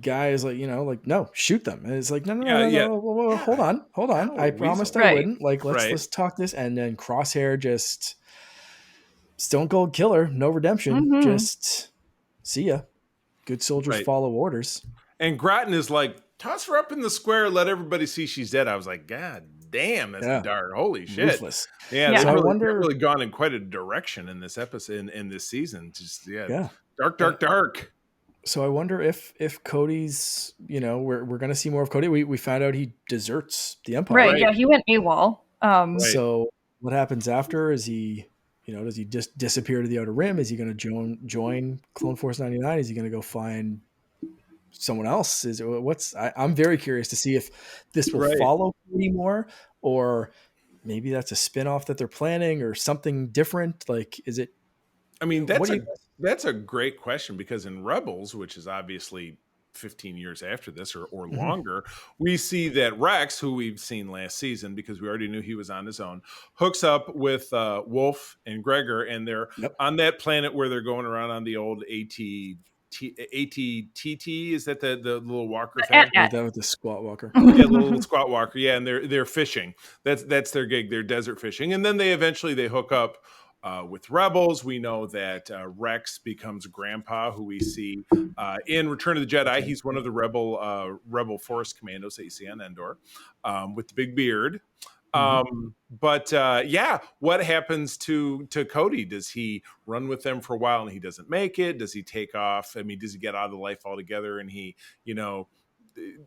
guy is like, no, shoot them. And it's like, no, whoa, hold on. I promised I wouldn't. Like, let's talk this. And then Crosshair, just stone cold killer, no redemption. Mm-hmm. Just see ya. Good soldiers follow orders. And Groton is like, toss her up in the square, let everybody see she's dead. I was like, God damn, that's dark. Holy shit. Ruthless. Yeah, so they've I wonder, really gone in quite a direction in this episode, in this season. Just dark. So I wonder if Cody's, we're going to see more of Cody. We found out he deserts the Empire. Right. Yeah, he went AWOL. So what happens after? Is he, does he just disappear to the Outer Rim? Is he going to join Clone Force 99? Is he going to go find someone else? I'm very curious to see if this will follow Cody more, or maybe that's a spinoff that they're planning, or something different. Like, is it? I mean, that's a great question, because in Rebels, which is obviously 15 years after this or longer, we see that Rex, who we've seen last season because we already knew he was on his own, hooks up with Wolf and Gregor, and they're on that planet where they're going around on the old ATTT. Is that the little walker thing? That was the squat walker. Yeah, the little squat walker. Yeah, and they're fishing. That's their gig. They're desert fishing, and then they eventually hook up with Rebels. We know that Rex becomes Grandpa, who we see in Return of the Jedi. He's one of the Rebel Force commandos that you see on Endor, with the big beard. But what happens to Cody? Does he run with them for a while and he doesn't make it? Does he take off? I mean, does he get out of the life altogether, and he,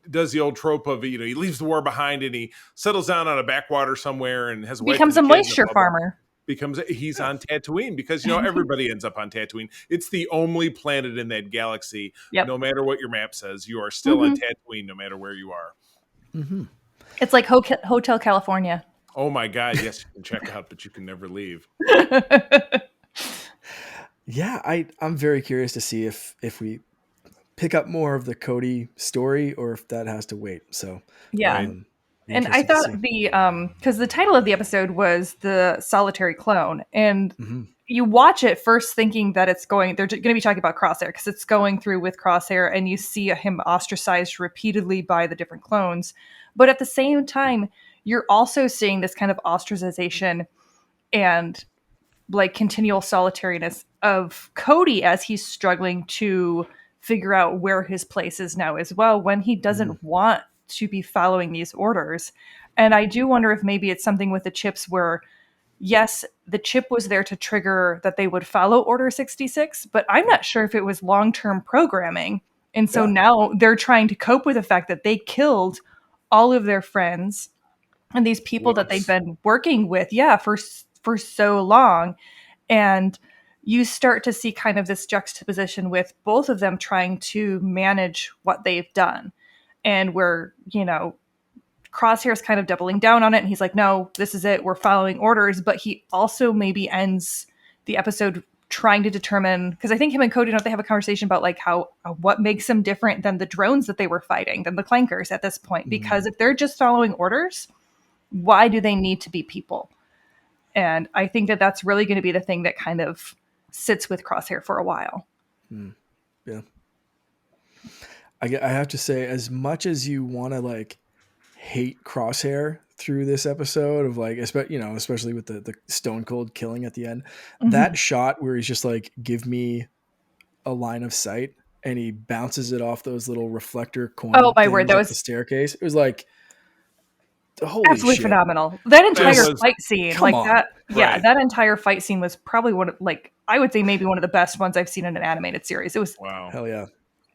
does the old trope of, he leaves the war behind and he settles down on a backwater somewhere and has becomes a moisture farmer. He's on Tatooine, because everybody ends up on Tatooine. It's the only planet in that galaxy. No matter what your map says, you are still on Tatooine, no matter where you are. It's like Hotel California. Oh my God! Yes, you can check out, but you can never leave. Yeah, I'm very curious to see if we pick up more of the Cody story or if that has to wait. So, Yeah. Right. um, be And I interested to thought see. the because the title of the episode was the solitary clone, and Mhm. you watch it first thinking that they're going to be talking about Crosshair because it's going through with Crosshair, and you see him ostracized repeatedly by the different clones, but at the same time you're also seeing this kind of ostracization and like continual solitariness of Cody as he's struggling to figure out where his place is now as well when he Mhm. doesn't want to be following these orders. And I do wonder if maybe it's something with the chips where yes, the chip was there to trigger that they would follow Order 66, but I'm not sure if it was long-term programming. And so Yeah. now they're trying to cope with the fact that they killed all of their friends and these people that they've Whoops. been working with, yeah, for so long. And you start to see kind of this juxtaposition with both of them trying to manage what they've done. And where, Crosshair's kind of doubling down on it. And he's like, no, this is it. We're following orders. But he also maybe ends the episode trying to determine, because I think him and Cody, don't they have a conversation about like how, what makes them different than the drones that they were fighting, than the clankers at this point? Because Mhm. if they're just following orders, why do they need to be people? And I think that that's really going to be the thing that kind of sits with Crosshair for a while. Mm. Yeah. I have to say, as much as you want to like hate Crosshair through this episode of like, especially with the Stone Cold killing at the end, Mm-hmm. that shot where he's just like, give me a line of sight and he bounces it off those little reflector Oh coin my word, things that up the was staircase. It was like, holy absolutely shit. phenomenal. That That entire was fight scene, Come like on. that, yeah, right. that entire fight scene was probably I would say maybe one of the best ones I've seen in an animated series. It was Wow. Hell yeah.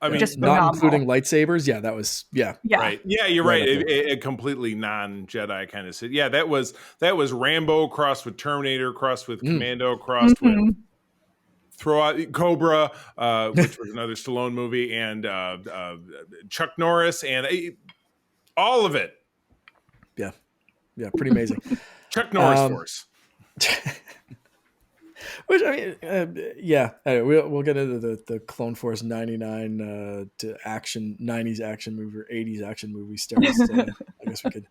I Yeah. mean, just Not phenomenal. including lightsabers. Yeah, that was, yeah, Yeah. right. Yeah, you're right right. up there. A completely non-Jedi kind of sit. Yeah, that was Rambo crossed with Terminator, crossed with Mm. Commando, crossed with Mm-hmm. Throw Out Cobra, which was another Stallone movie, and Chuck Norris, and all of it. Yeah. Yeah. Pretty amazing. Chuck Norris Um, Force. Which I mean, yeah. Anyway, we'll get into the Clone Force '99 to action '90s action movie or '80s action movie stars. I guess we could.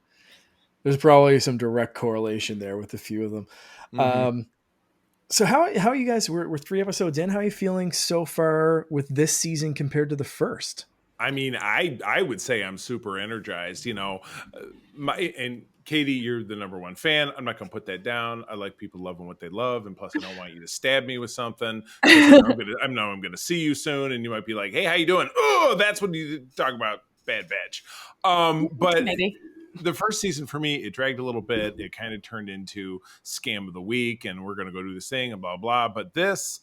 There's probably some direct correlation there with a few of them. Mm-hmm. Um, so how are you guys? We're 3 episodes in. How are you feeling so far with this season compared to the first? I mean, I would say I'm super energized. And Katie, you're the number one fan. I'm not going to put that down. I like people loving what they love, and plus, I don't want you to stab me with something because I'm gonna see you soon, and you might be like, "Hey, how you doing?" Oh, that's what you talk about. Bad batch. But Maybe. the first season for me, it dragged a little bit. It kind of turned into scam of the week, and we're going to go do this thing and blah blah. But this.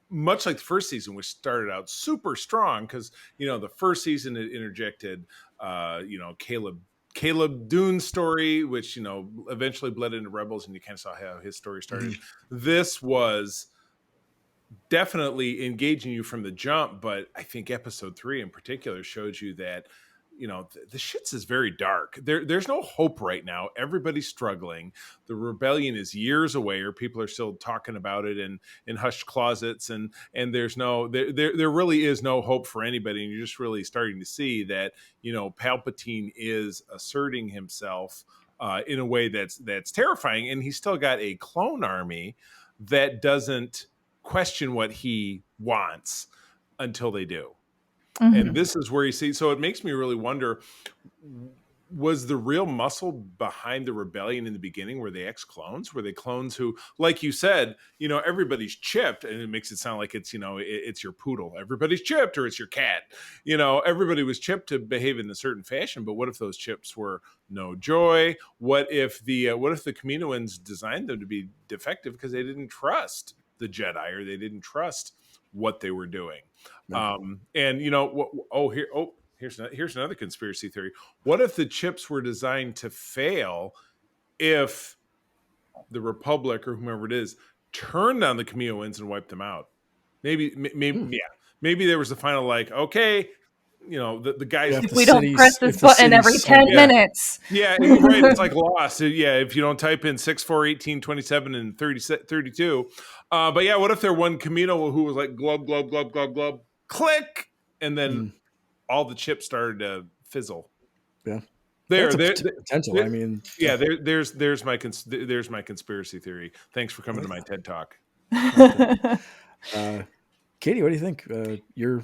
Much like the first season, which started out super strong because the first season it interjected Caleb Dune's story, which eventually bled into Rebels, and you kind of saw how his story started. Mm-hmm. This was definitely engaging you from the jump, but I think episode 3 in particular showed you that the shits is very dark. There's no hope right now. Everybody's struggling. The rebellion is years away, or people are still talking about it in hushed closets, and there really is no hope for anybody. And you're just really starting to see that Palpatine is asserting himself in a way that's terrifying, and he's still got a clone army that doesn't question what he wants until they do. And Mm-hmm. this is where you see, so it makes me really wonder, was the real muscle behind the rebellion in the beginning, were they ex-clones? Were they clones who, like you said, everybody's chipped, and it makes it sound like it's, it's your poodle. Everybody's chipped, or it's your cat. Everybody was chipped to behave in a certain fashion, but what if those chips were no joy? What if the Kaminoans designed them to be defective because they didn't trust the Jedi, or they didn't trust what they were doing? Right. And here's another conspiracy theory. What if the chips were designed to fail if the Republic or whomever it is turned on the Kaminoans and wiped them out? Maybe Hmm. yeah. Maybe there was a final like, okay, the guys. If If the we don't press city's this button every 10 Yeah. minutes. Yeah, right. It's like Lost. Yeah, if you don't type in 6, 4, 18, 27, and 32. But yeah, what if there one Camino who was like glub, glub, glub, glub, glub, click, and then all the chips started to fizzle. Yeah, There, that's a there, potential. there I mean, yeah, there's my conspiracy theory. Thanks for coming to my TED Talk. Katie, what do you think? You're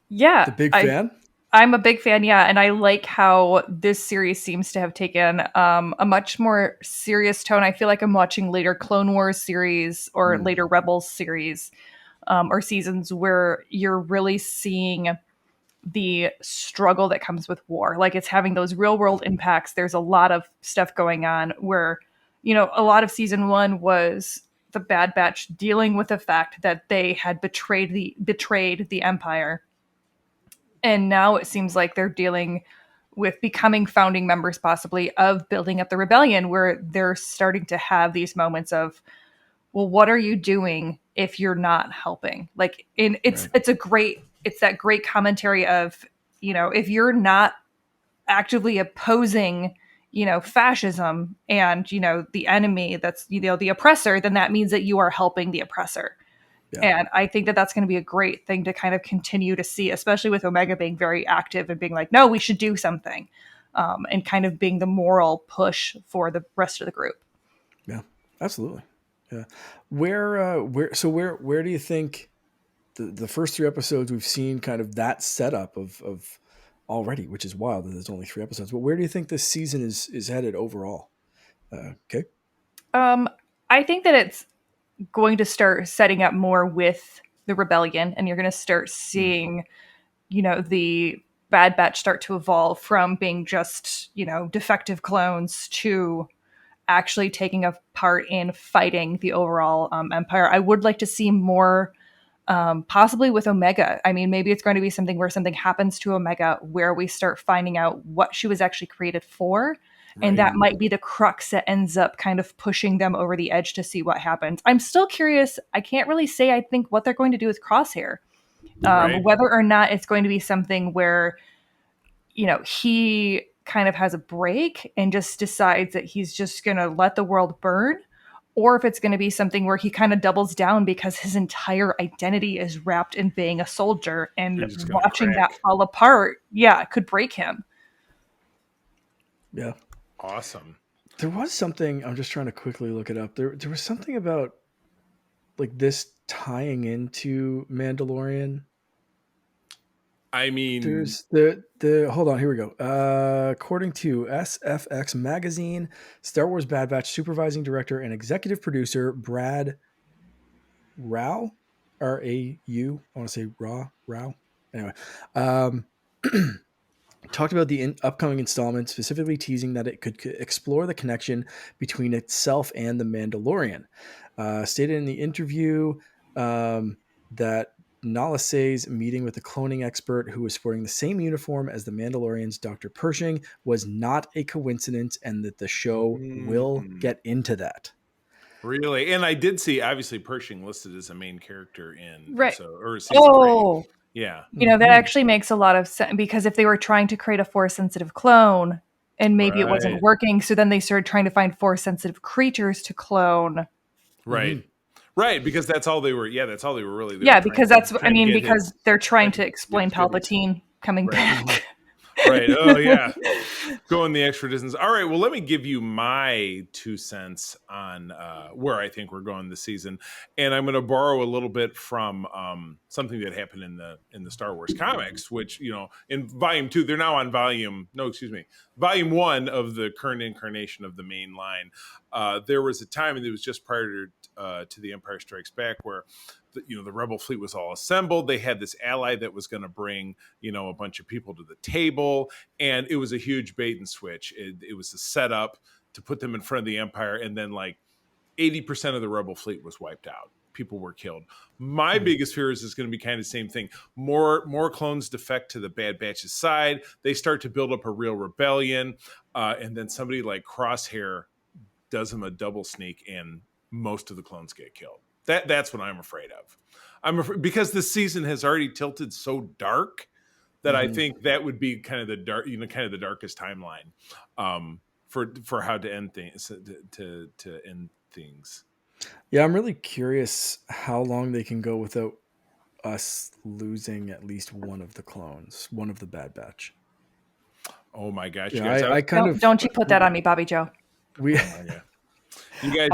Yeah, the big fan. I'm a big fan, yeah, and I like how this series seems to have taken a much more serious tone. I feel like I'm watching later Clone Wars series or later Rebels series or seasons where you're really seeing the struggle that comes with war. Like it's having those real world impacts. There's a lot of stuff going on where, a lot of season 1 was the Bad Batch dealing with the fact that they had betrayed the Empire, and now it seems like they're dealing with becoming founding members possibly of building up the rebellion, where they're starting to have these moments of, well, what are you doing if you're not helping? Like it's that great commentary of, if you're not actively opposing, fascism and, the enemy that's, the oppressor, then that means that you are helping the oppressor. Yeah. And I think that that's going to be a great thing to kind of continue to see, especially with Omega being very active and being like, no, we should do something, and kind of being the moral push for the rest of the group. Yeah, absolutely. Yeah. Where do you think the first 3 episodes we've seen kind of that setup of already, which is wild that there's only 3 episodes, but where do you think this season is headed overall? Okay. I think that it's going to start setting up more with the rebellion, and you're going to start seeing, the Bad Batch start to evolve from being just, defective clones to actually taking a part in fighting the overall empire. I would like to see more, possibly with Omega. I mean, maybe it's going to be something where something happens to Omega where we start finding out what she was actually created for. And that might be the crux that ends up kind of pushing them over the edge to see what happens. I'm still curious. I can't really say, I think, what they're going to do with Crosshair. Whether or not it's going to be something where, he kind of has a break and just decides that he's just going to let the world burn, or if it's going to be something where he kind of doubles down because his entire identity is wrapped in being a soldier, and watching that fall apart, it could break him. Yeah. Awesome. There was something, I'm just trying to quickly look it up. There was something about like this tying into Mandalorian. I mean, there's hold on, here we go. According to SFX magazine, Star Wars Bad Batch supervising director and executive producer Brad Rau, R-A-U, I want to say Rau. Anyway, talked about the upcoming installment, specifically teasing that it could explore the connection between itself and the Mandalorian. Stated in the interview that Nalasay's meeting with a cloning expert who was sporting the same uniform as the Mandalorian's Dr. Pershing was not a coincidence, and that the show will get into that. Really? And I did see, obviously, Pershing listed as a main character in season 3. Yeah. That actually makes a lot of sense, because if they were trying to create a Force-sensitive clone and maybe it wasn't working, so then they started trying to find Force-sensitive creatures to clone. Right. Right, because that's all they were. Yeah, that's all they were really. Because because they're trying to explain Palpatine coming back. Right. Oh, yeah. Going the extra distance. All right. Well, let me give you my 2 cents on where I think we're going this season, and I'm going to borrow a little bit from something that happened in the Star Wars comics, which in Volume 2, they're now on Volume 1 of the current incarnation of the main line. There was a time, and it was just prior to The Empire Strikes Back, where the Rebel fleet was all assembled. They had this ally that was going to bring, a bunch of people to the table. And it was a huge bait and switch. It was a setup to put them in front of the Empire. And then 80% of the Rebel fleet was wiped out. People were killed. My biggest fear is going to be kind of the same thing. More clones defect to the Bad Batch's side. They start to build up a real rebellion. And then somebody like Crosshair does them a double sneak, and most of the clones get killed. That's what I'm afraid of. I'm afraid, because this season has already tilted so dark that I think that would be kind of the dark, kind of the darkest timeline for how to end things, to end things. Yeah, I'm really curious how long they can go without us losing at least one of the clones, one of the Bad Batch. Oh my gosh, you Yeah, guys! I kind of don't you put that on me, Bobby Joe. we. Oh my god. You guys,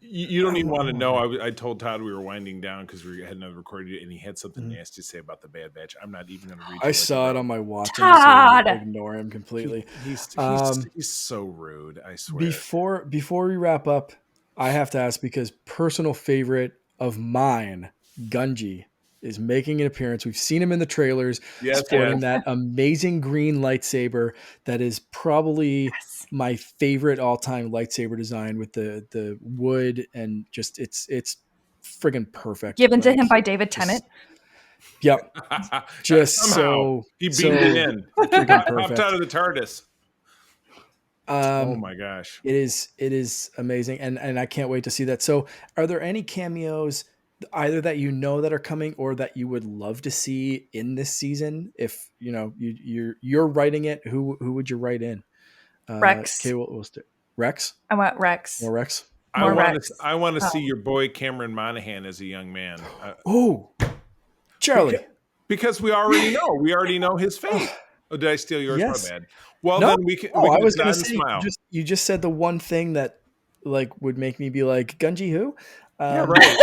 you don't even want to know. I told Todd we were winding down because we had another recording, and he had something nasty to say about the Bad Batch. I'm not even going to read. I saw it on my watch. Todd! I'm just ignore him completely. He's so rude. I swear. Before we wrap up, I have to ask, because personal favorite of mine, Gunji, is making an appearance. We've seen him in the trailers, sporting that amazing green lightsaber that is probably my favorite all-time lightsaber design, with the wood, and just it's friggin' perfect. Given to him by David Tennant. Yep. Just somehow he beamed it in. Popped out of the TARDIS. Oh my gosh. It is amazing, and I can't wait to see that. So are there any cameos either that that are coming, or that you would love to see in this season? If you're writing it, who would you write in? Rex. Okay, we'll Rex. I want Rex. More Rex. I want to see your boy Cameron Monaghan as a young man. Charlie. Because we already know. We already know his fate. Oh, did I steal yours? Yes. My bad. Well, then we can. I was going to say, smile. You just said the one thing that would make me be like, Gunji who? Yeah, right.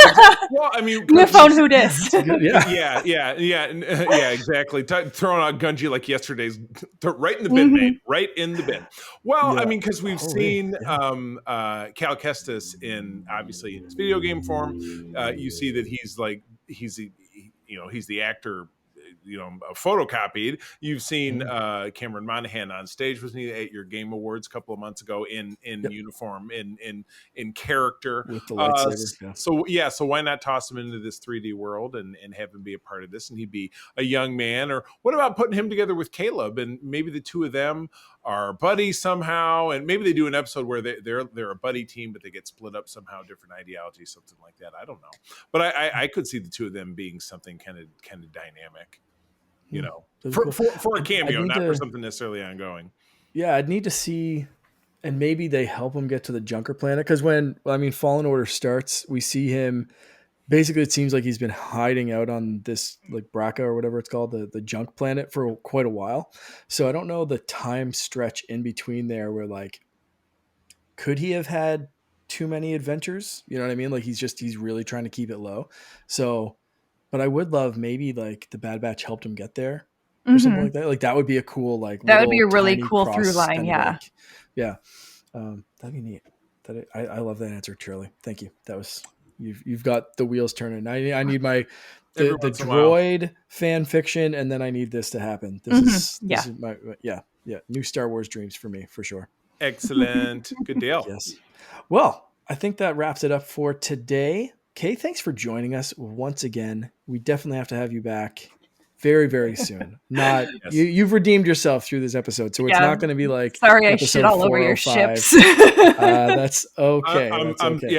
Well, I mean, new phone who dis? Yeah, exactly. Throwing out Gunji like yesterday's, right in the bin, babe. Right in the bin. Well, I mean, because we've seen Cal Kestis obviously in his video game form. You see that he's the actor, photocopied. You've seen Cameron Monaghan on stage, wasn't he, at your Game Awards a couple of months ago in uniform, in character with the lightsaber. So why not toss him into this 3D world and have him be a part of this, and he'd be a young man? Or what about putting him together with Caleb, and maybe the two of them are buddies somehow, and maybe they do an episode where they're a buddy team, but they get split up somehow, different ideologies, something like that. I don't know, but I could see the two of them being something kind of dynamic, for a cameo, not for something necessarily ongoing. Yeah, I'd need to see, and maybe they help him get to the Junker planet, because Fallen Order starts, we see him. Basically, it seems like he's been hiding out on this Braca or whatever it's called, the junk planet, for quite a while. So I don't know the time stretch in between there where could he have had too many adventures? You know what I mean? He's really trying to keep it low. So, but I would love maybe the Bad Batch helped him get there or something like that. That would be a cool that would be a really cool through line. Yeah. That'd be neat. I love that answer, Charlie. Thank you. That was. You've got the wheels turning. I need the droid fan fiction, and then I need this to happen. This is my new Star Wars dreams for me, for sure. Excellent. Good deal. Yes. Well, I think that wraps it up for today. Kay, thanks for joining us once again. We definitely have to have you back very, very soon. You've redeemed yourself through this episode, so it's not going to be sorry I shit all over your ships. That's okay.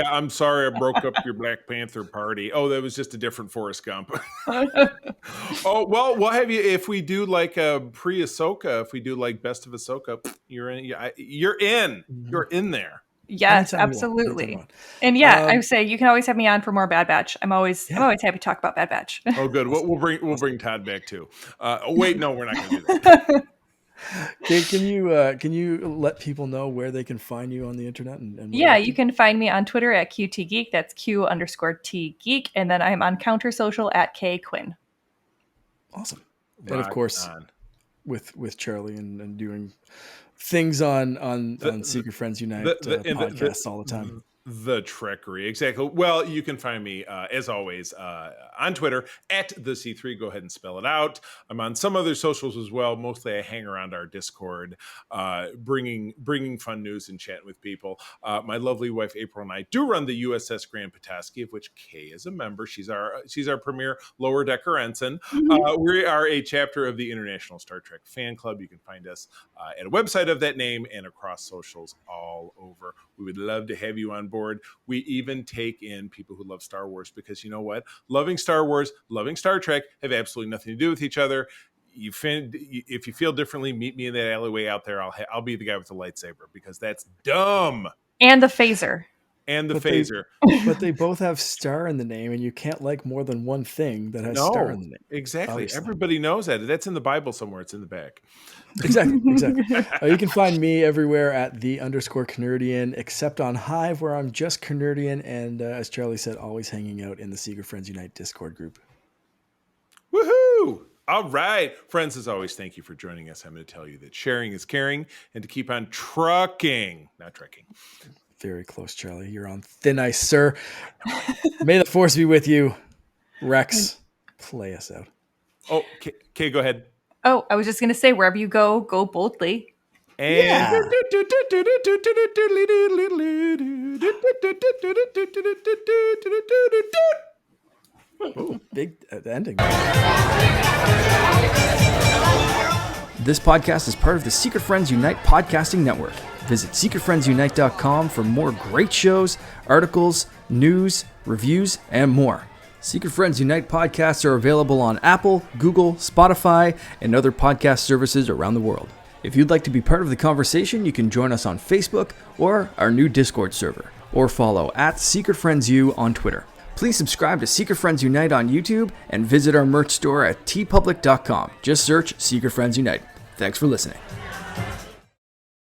I'm sorry I broke up your Black Panther party. Oh, that was just a different Forrest Gump. Oh, well, we'll have you, if we do a pre-Ahsoka, if we do Best of Ahsoka, you're in. You're in there. Yes, absolutely. And I say you can always have me on for more Bad Batch. I'm always happy to talk about Bad Batch. Oh, good. We'll bring Todd back too. Wait, no, we're not going to do that. Okay, can you let people know where they can find you on the internet? And you can find me on Twitter at QTGeek. That's Q_T Geek, and then I'm on Counter Social at K Quinn. Awesome. And of course, with Charlie and doing things on Secret Friends Unite podcasts all the time. The trickery, exactly. Well, you can find me as always on Twitter at the C3. Go ahead and spell it out. I'm on some other socials as well. Mostly I hang around our Discord, bringing fun news and chatting with people. My lovely wife April and I do run the USS Grand Petoskey, of which Kay is a member. She's our premier lower decker ensign. We are a chapter of the International Star Trek Fan Club. You can find us at a website of that name and across socials all over. We would love to have you on board. We even take in people who love Star Wars, because you know what? Loving Star Wars, loving Star Trek have absolutely nothing to do with each other. if you feel differently, meet me in that alleyway out there. I'll be the guy with the lightsaber, because that's dumb. And the phaser. And the But phaser. But they both have star in the name, and you can't like more than one thing that has star in the name. Exactly. Obviously. Everybody knows that. That's in the Bible somewhere. It's in the back. Exactly. You can find me everywhere at _Canardian, except on Hive, where I'm just Canardian, and as Charlie said, always hanging out in the Secret Friends Unite Discord group. Woohoo! All right. Friends, as always, thank you for joining us. I'm going to tell you that sharing is caring, and to keep on trucking, not trekking. Very close, Charlie. You're on thin ice, sir. May the force be with you. Rex, play us out. Oh, okay, go ahead. Oh, I was just going to say, wherever you go boldly. And Oh, big ending. This podcast is part of the Secret Friends Unite podcasting network. Visit secretfriendsunite.com for more great shows, articles, news, reviews, and more. Secret Friends Unite podcasts are available on Apple, Google, Spotify, and other podcast services around the world. If you'd like to be part of the conversation, you can join us on Facebook or our new Discord server, or follow @SecretFriendsU on Twitter. Please subscribe to Secret Friends Unite on YouTube and visit our merch store at tpublic.com. Just search Secret Friends Unite. Thanks for listening.